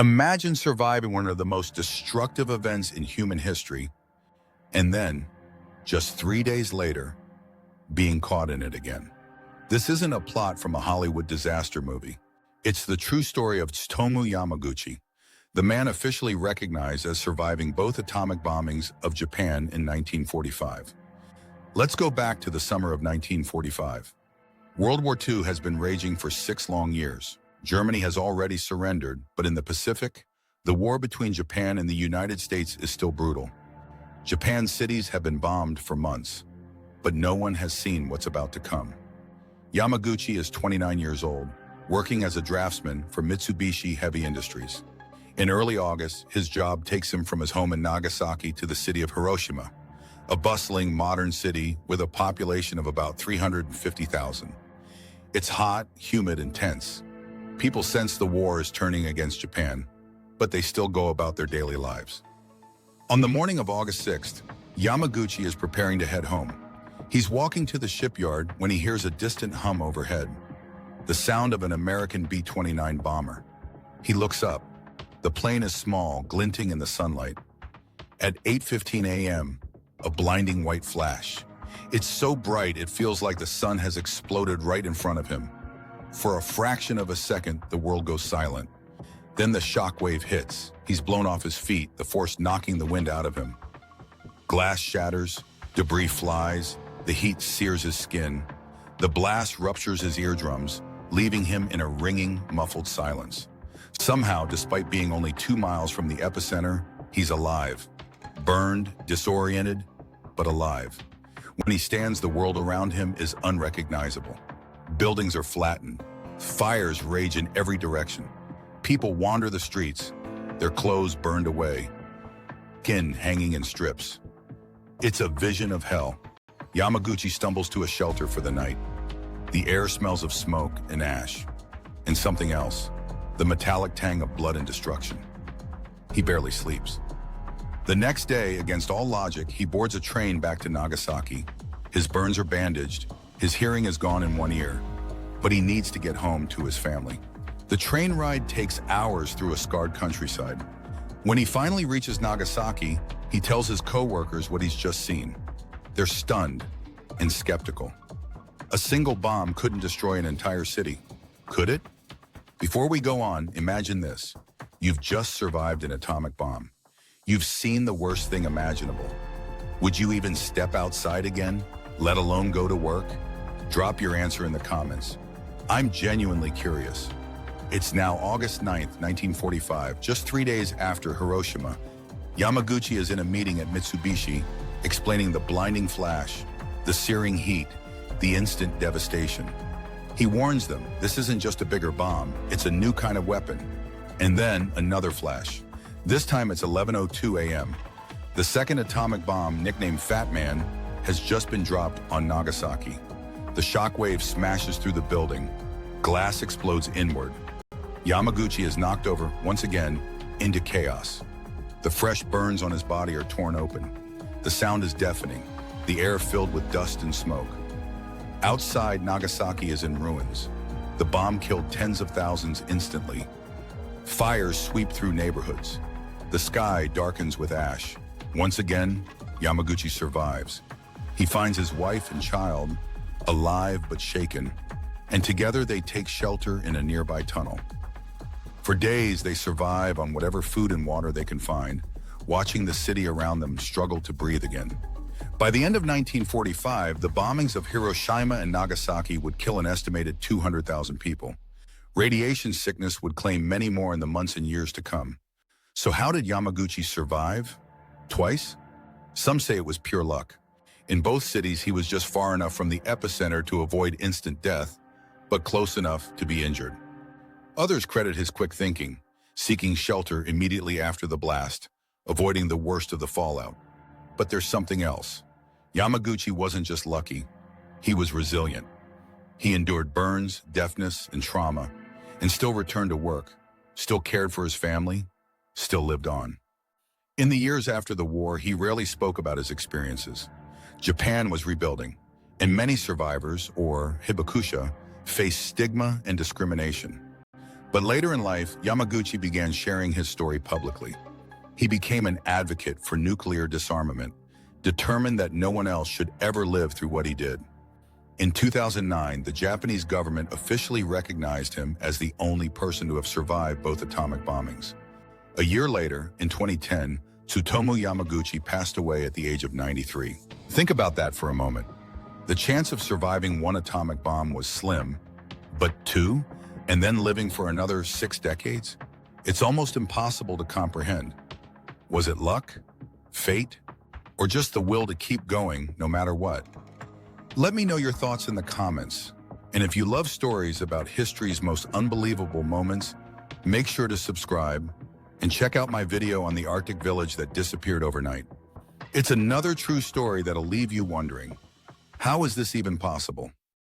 Imagine surviving one of the most destructive events in human history, and then, just 3 days later, being caught in it again. This isn't a plot from a Hollywood disaster movie. It's the true story of Tsutomu Yamaguchi, the man officially recognized as surviving both atomic bombings of Japan in 1945. Let's go back to the summer of 1945. World War II has been raging for 6 long years. Germany has already surrendered, but in the Pacific, the war between Japan and the United States is still brutal. Japan's cities have been bombed for months, but no one has seen what's about to come. Yamaguchi is 29 years old, working as a draftsman for Mitsubishi Heavy Industries. In early August, his job takes him from his home in Nagasaki to the city of Hiroshima, a bustling modern city with a population of about 350,000. It's hot, humid, and tense. People sense the war is turning against Japan, but they still go about their daily lives. On the morning of August 6th, Yamaguchi is preparing to head home. He's walking to the shipyard when he hears a distant hum overhead, the sound of an American B-29 bomber. He looks up. The plane is small, glinting in the sunlight. At 8:15 a.m., a blinding white flash. It's so bright it feels like the sun has exploded right in front of him. For a fraction of a second, the world goes silent. Then the shockwave hits. He's blown off his feet, the force knocking the wind out of him. Glass shatters, debris flies, the heat sears his skin. The blast ruptures his eardrums, leaving him in a ringing, muffled silence. Somehow, despite being only 2 miles from the epicenter, he's alive. Burned, disoriented, but alive. When he stands, the world around him is unrecognizable. Buildings are flattened. Fires rage in every direction. People wander the streets, their clothes burned away, skin hanging in strips. It's a vision of hell. Yamaguchi stumbles to a shelter for the night. The air smells of smoke and ash. And something else, the metallic tang of blood and destruction. He barely sleeps. The next day, against all logic, he boards a train back to Nagasaki. His burns are bandaged, his hearing is gone in one ear, but he needs to get home to his family. The train ride takes hours through a scarred countryside. When he finally reaches Nagasaki, he tells his co-workers what he's just seen. They're stunned and skeptical. A single bomb couldn't destroy an entire city, could it? Before we go on, imagine this. You've just survived an atomic bomb. You've seen the worst thing imaginable. Would you even step outside again, let alone go to work? Drop your answer in the comments. I'm genuinely curious. It's now August 9th, 1945, just 3 days after Hiroshima. Yamaguchi is in a meeting at Mitsubishi, explaining the blinding flash, the searing heat, the instant devastation. He warns them, this isn't just a bigger bomb, it's a new kind of weapon. And then another flash. This time it's 11:02 a.m. The second atomic bomb, nicknamed Fat Man, has just been dropped on Nagasaki. The shockwave smashes through the building. Glass explodes inward. Yamaguchi is knocked over, once again, into chaos. The fresh burns on his body are torn open. The sound is deafening, the air filled with dust and smoke. Outside, Nagasaki is in ruins. The bomb killed tens of thousands instantly. Fires sweep through neighborhoods. The sky darkens with ash. Once again, Yamaguchi survives. He finds his wife and child, alive but shaken, and together they take shelter in a nearby tunnel. For days, they survive on whatever food and water they can find, watching the city around them struggle to breathe again. By the end of 1945, the bombings of Hiroshima and Nagasaki would kill an estimated 200,000 people. Radiation sickness would claim many more in the months and years to come. So how did Yamaguchi survive? Twice? Some say it was pure luck. In both cities, he was just far enough from the epicenter to avoid instant death, but close enough to be injured. Others credit his quick thinking, seeking shelter immediately after the blast, avoiding the worst of the fallout. But there's something else. Yamaguchi wasn't just lucky, he was resilient. He endured burns, deafness, and trauma, and still returned to work, still cared for his family, still lived on. In the years after the war, he rarely spoke about his experiences. Japan was rebuilding, and many survivors, or hibakusha, faced stigma and discrimination. But later in life, Yamaguchi began sharing his story publicly. He became an advocate for nuclear disarmament, determined that no one else should ever live through what he did. In 2009, the Japanese government officially recognized him as the only person to have survived both atomic bombings. A year later, in 2010, Tsutomu Yamaguchi passed away at the age of 93. Think about that for a moment. The chance of surviving one atomic bomb was slim, but two, and then living for another 6 decades? It's almost impossible to comprehend. Was it luck, fate, or just the will to keep going no matter what? Let me know your thoughts in the comments. And if you love stories about history's most unbelievable moments, make sure to subscribe and check out my video on the Arctic village that disappeared overnight. It's another true story that'll leave you wondering, how is this even possible?